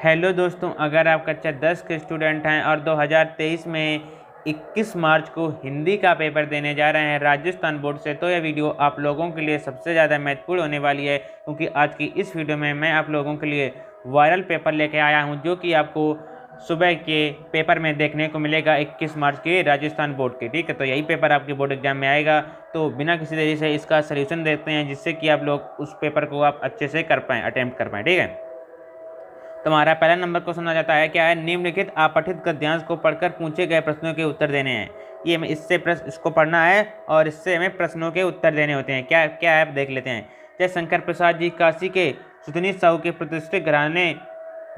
Hello दोस्तों, अगर आप कक्षा 10 के स्टूडेंट हैं और 2023 में 21 मार्च को हिंदी का पेपर देने जा रहे हैं राजस्थान बोर्ड से, तो यह वीडियो आप लोगों के लिए सबसे ज़्यादा महत्वपूर्ण होने वाली है, क्योंकि आज की इस वीडियो में मैं आप लोगों के लिए वायरल पेपर लेके आया हूं, जो कि आपको सुबह के पेपर में देखने को मिलेगा 21 मार्च के राजस्थान बोर्ड के। ठीक है, तो यही पेपर आपके बोर्ड एग्जाम में आएगा। तो बिना किसी देरी से इसका सोल्यूशन देखते हैं, जिससे कि आप लोग उस पेपर को आप अच्छे से कर पाएँ, अटेम्प्ट कर पाएँ। ठीक है, तुम्हारा पहला नंबर क्वेश्चन आ जाता है, क्या है? निम्नलिखित अपठित गद्यांश को पढ़कर पूछे गए प्रश्नों के उत्तर देने हैं। ये हमें इसको पढ़ना है और इससे हमें प्रश्नों के उत्तर देने होते हैं। क्या क्या है, देख लेते हैं। जयशंकर प्रसाद जी काशी के सुधनी साहू के प्रतिष्ठित घराने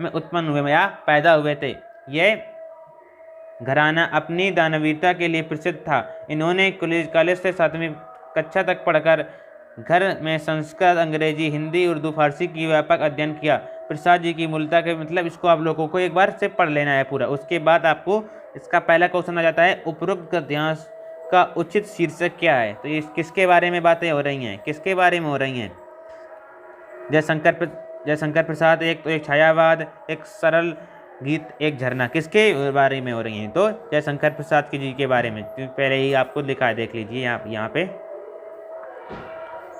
में उत्पन्न हुए या पैदा हुए थे। ये घराना अपनी दानवीरता के लिए प्रसिद्ध था। इन्होंने कॉलेज से 7वीं कक्षा तक पढ़कर घर में संस्कृत, अंग्रेजी, हिंदी, उर्दू, फारसी की व्यापक अध्ययन किया। प्रसाद जी की मूलता के मतलब इसको आप लोगों को एक बार से पढ़ लेना है पूरा। उसके बाद आपको इसका पहला क्वेश्चन आ जाता है, उपरोक्त गद्यांश का उचित शीर्षक क्या है? तो ये किसके बारे में बातें हो रही हैं, किसके बारे में हो रही हैं? जयशंकर प्रसाद, एक तो एक छायावाद, एक सरल गीत, एक झरना, किसके बारे में हो रही हैं? तो जयशंकर प्रसाद जी के बारे में। पहले ही आपको लिखा है, देख लीजिए यहाँ पे,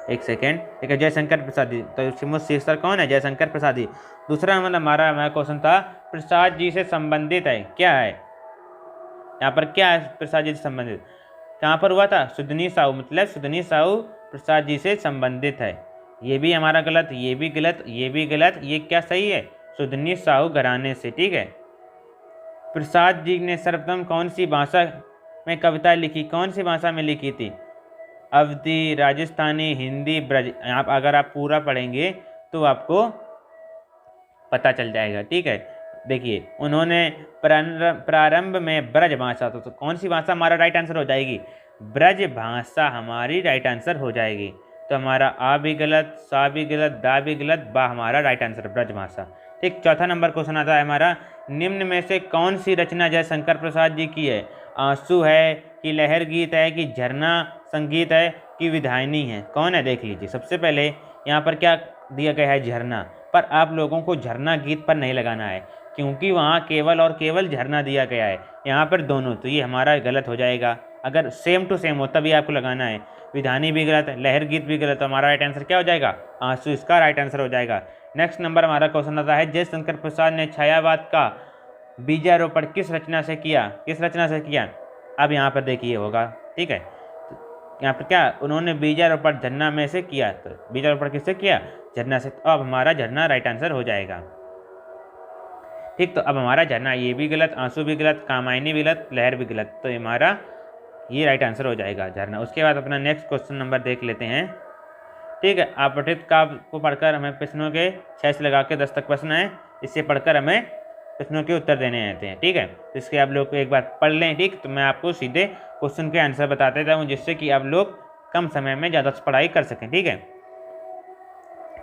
एक सेकेंड। ठीक है, जयशंकर प्रसाद जी, तो शीर्षक कौन है? जयशंकर प्रसाद जी। दूसरा मतलब हमारा क्वेश्चन था, प्रसाद जी से संबंधित है, क्या है यहाँ पर? क्या है प्रसाद जी से संबंधित? कहाँ पर हुआ था? सुधनी साहू, मतलब सुधनी साहू प्रसाद जी से संबंधित है। ये भी हमारा गलत, ये भी गलत, ये भी गलत। ये क्या सही है? सुधनी साहू घराने से। ठीक है, प्रसाद जी ने सर्वप्रथम कौन सी भाषा में कविता लिखी? कौन सी भाषा में लिखी थी? अवधी, राजस्थानी, हिंदी, ब्रज। आप अगर आप पूरा पढ़ेंगे तो आपको पता चल जाएगा। ठीक है, देखिए, उन्होंने प्रारंभ में ब्रज भाषा, तो कौन सी भाषा हमारा राइट आंसर हो जाएगी? ब्रज भाषा हमारी राइट आंसर हो जाएगी। तो हमारा आ भी गलत, सा भी गलत, दा भी गलत, बा हमारा राइट आंसर ब्रज भाषा। ठीक, चौथा नंबर क्वेश्चन आता है हमारा, निम्न में से कौन सी रचना जयशंकर प्रसाद जी की है? आंसू है कि लहर गीत है कि झरना संगीत है कि विधायनी है? कौन है, देख लीजिए। सबसे पहले यहाँ पर क्या दिया गया है? झरना। पर आप लोगों को झरना गीत पर नहीं लगाना है, क्योंकि वहाँ केवल और केवल झरना दिया गया है, यहाँ पर दोनों। तो ये हमारा गलत हो जाएगा। अगर सेम टू सेम हो तभी आपको लगाना है। विधानी भी गलत, लहर गीत भी गलत। तो हमारा राइट आंसर क्या हो जाएगा? आंसू, इसका राइट आंसर हो जाएगा। नेक्स्ट नंबर हमारा क्वेश्चन आता है, जयशंकर प्रसाद ने छायावाद का बीजारोपण किस रचना से किया? किस रचना से किया? अब यहाँ पर देखिए होगा। ठीक है, यहाँ पर क्या, उन्होंने बीजारोपण झरना में से किया। तो बीजारोपण किससे किया? झरना से। तो अब हमारा झरना राइट आंसर हो जाएगा। ठीक, तो अब हमारा झरना, ये भी गलत, आंसू भी गलत, कामायनी भी गलत, लहर भी गलत। तो हमारा ये राइट आंसर हो जाएगा, झरना। उसके बाद अपना नेक्स्ट क्वेश्चन नंबर देख लेते हैं। ठीक है, अपठित काव्य को पढ़कर हमें प्रश्नों के 6 से लगा के 10 तक प्रश्न है, इससे पढ़कर हमें प्रश्नों के उत्तर देने आते हैं। ठीक है, तो इसके आप लोग एक बार पढ़ लें। ठीक, तो मैं आपको सीधे क्वेश्चन के आंसर बता देता हूँ, जिससे कि आप लोग कम समय में ज़्यादा पढ़ाई कर सकें। ठीक है,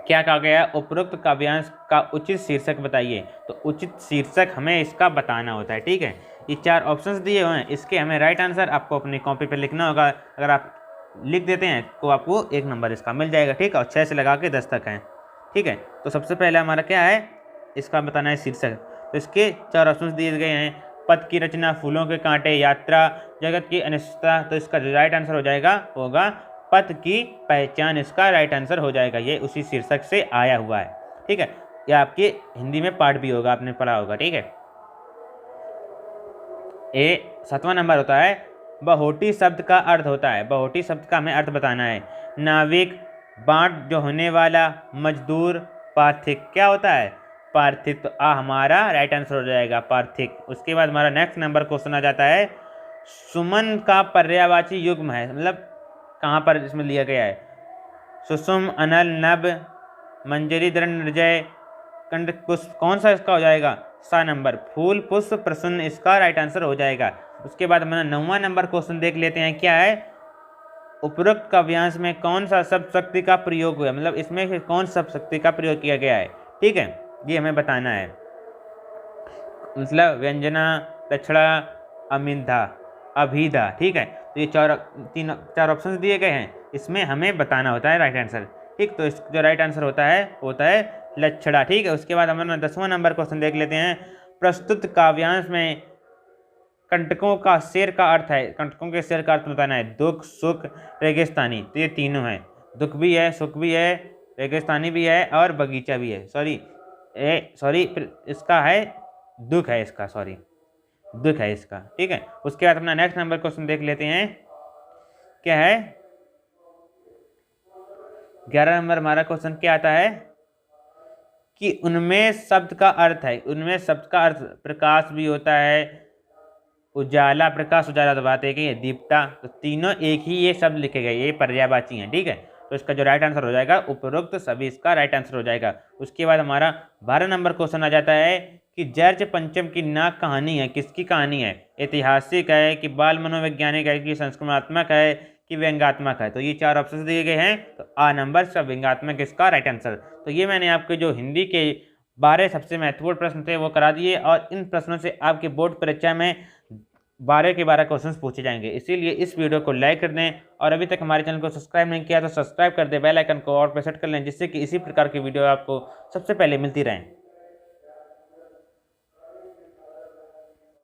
क्या कहा गया? उपरोक्त काव्यांश का उचित शीर्षक बताइए। तो उचित शीर्षक हमें इसका बताना होता है। ठीक है, ये 4 ऑप्शंस दिए हुए हैं, इसके हमें राइट आंसर आपको अपनी कॉपी पर लिखना होगा। अगर आप लिख देते हैं तो आपको 1 नंबर इसका मिल जाएगा। ठीक है, और 6 से लगा के 10 तक हैं। ठीक है, तो सबसे पहले हमारा क्या है, इसका बताना है शीर्षक। तो इसके 4 ऑप्शंस दिए गए हैं, पद की रचना, फूलों के कांटे, यात्रा, जगत की अनिश्चितता। तो इसका जो राइट आंसर हो जाएगा होगा पद की पहचान, इसका राइट आंसर हो जाएगा। ये उसी शीर्षक से आया हुआ है। ठीक है, यह आपके हिंदी में पाठ भी होगा, आपने पढ़ा होगा। ठीक है, 7वां नंबर होता है, बहोटी शब्द का अर्थ होता है। बहोटी शब्द का हमें अर्थ बताना है। नाविक, बांट जो होने वाला, मजदूर, पार्थिक। क्या होता है? पार्थिक। तो हमारा राइट आंसर हो जाएगा पार्थिक। उसके बाद हमारा नेक्स्ट नंबर क्वेश्चन आ जाता है, सुमन का पर्यायवाची युग्म है, मतलब कहाँ पर इसमें लिया गया है? सुषुम, अनल, नभ, मंजरी, दृढ़, निर्जय, कंड, पुष्प। कौन सा इसका हो जाएगा? 7 नंबर, फूल, पुष्प, प्रसन्न, इसका राइट आंसर हो जाएगा। उसके बाद हमारा 9वां नंबर क्वेश्चन देख लेते हैं, क्या है? उपरोक्त काव्यांश में कौन सा शब्द शक्ति का प्रयोग हुआ, मतलब इसमें कौन शब्द शक्ति का प्रयोग किया गया है? ठीक है, ये हमें बताना है। मतलब व्यंजना, दक्षिणा, अमिंधा, अभिधा। ठीक है, तो ये 4 ऑप्शंस दिए गए हैं, इसमें हमें बताना होता है राइट आंसर। ठीक, तो जो राइट आंसर होता है लक्षणा। ठीक है, उसके बाद हम 10वां नंबर क्वेश्चन देख लेते हैं। प्रस्तुत काव्यांश में कंटकों का शेर का अर्थ है, कंटकों के शेर का अर्थ बताना है। दुख, सुख, रेगिस्तानी, तो ये तीनों हैं। दुख भी है, सुख भी है, रेगिस्तानी भी है और बगीचा भी है। सॉरी इसका है दुख है, इसका सॉरी दुख है इसका। ठीक है, उसके बाद अपना नेक्स्ट नंबर क्वेश्चन देख लेते हैं। क्या है 11 नंबर हमारा क्वेश्चन क्या आता है कि उनमें शब्द का अर्थ है, उनमें शब्द का अर्थ प्रकाश भी होता है, उजाला, प्रकाश उजाला तो बात एक ही है, दीप्ता, तो तीनों एक ही ये शब्द लिखे गए, ये पर्यायवाची हैं। ठीक है, तो इसका जो राइट आंसर हो जाएगा उपरोक्त सभी इसका राइट आंसर हो जाएगा। उसके बाद हमारा 12 नंबर क्वेश्चन आ जाता है कि जर्ज पंचम की नाक कहानी है, किसकी कहानी है? ऐतिहासिक है कि बाल मनोवैज्ञानिक है कि संस्करणात्मक है कि व्यंग्यात्मक है? तो ये 4 ऑप्शन दिए गए हैं, तो आ नंबर सब व्यंग्यात्मक इसका राइट आंसर। तो ये मैंने आपके जो हिंदी के 12 सबसे महत्वपूर्ण प्रश्न थे वो करा दिए, और इन प्रश्नों से आपके बोर्ड परीक्षा में 12 के 12 क्वेश्चंस पूछे जाएंगे। इसीलिए इस वीडियो को लाइक कर दें, और अभी तक हमारे चैनल को सब्सक्राइब नहीं किया तो सब्सक्राइब कर दें, बेल आइकन को और प्रेस कर लें, जिससे कि इसी प्रकार की वीडियो आपको सबसे पहले मिलती रहें।